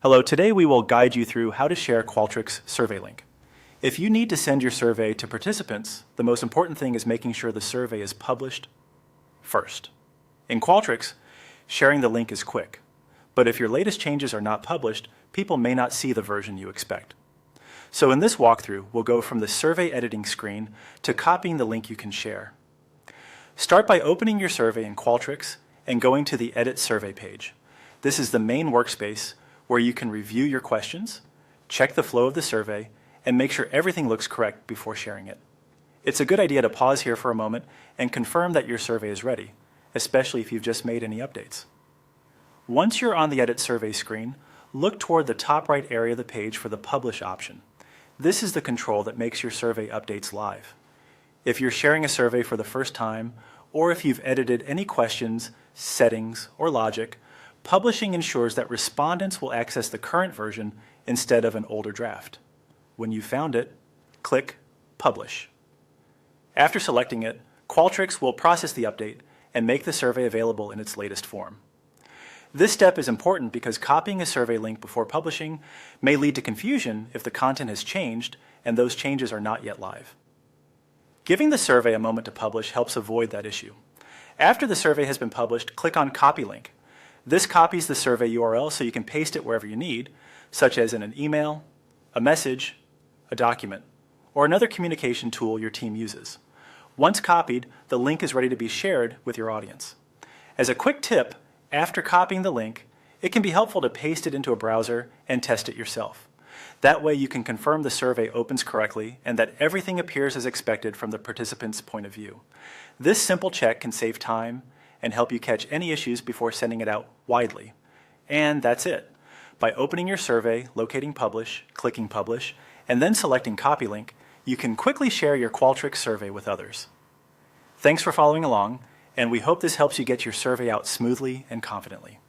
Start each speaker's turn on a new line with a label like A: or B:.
A: Hello, today we will guide you through how to share Qualtrics survey link. If you need to send your survey to participants, the most important thing is making sure the survey is published first. In Qualtrics, sharing the link is quick, but if your latest changes are not published, people may not see the version you expect. So in this walkthrough, we'll go from the survey editing screen to copying the link you can share. Start by opening your survey in Qualtrics and going to the Edit Survey page. This is the main workspace where you can review your questions, check the flow of the survey, and make sure everything looks correct before sharing it. It's a good idea to pause here for a moment and confirm that your survey is ready, especially if you've just made any updates. Once you're on the Edit Survey screen, look toward the top right area of the page for the Publish option. This is the control that makes your survey updates live. If you're sharing a survey for the first time, or if you've edited any questions, settings, or logic, publishing ensures that respondents will access the current version instead of an older draft. When you've found it, click Publish. After selecting it, Qualtrics will process the update and make the survey available in its latest form. This step is important because copying a survey link before publishing may lead to confusion if the content has changed and those changes are not yet live. Giving the survey a moment to publish helps avoid that issue. After the survey has been published, click on Copy Link. This copies the survey URL so you can paste it wherever you need, such as in an email, a message, a document, or another communication tool your team uses. Once copied, the link is ready to be shared with your audience. As a quick tip, after copying the link, it can be helpful to paste it into a browser and test it yourself. That way you can confirm the survey opens correctly and that everything appears as expected from the participant's point of view. This simple check can save time and help you catch any issues before sending it out widely. And that's it. By opening your survey, locating Publish, clicking Publish, and then selecting Copy Link, you can quickly share your Qualtrics survey with others. Thanks for following along, and we hope this helps you get your survey out smoothly and confidently.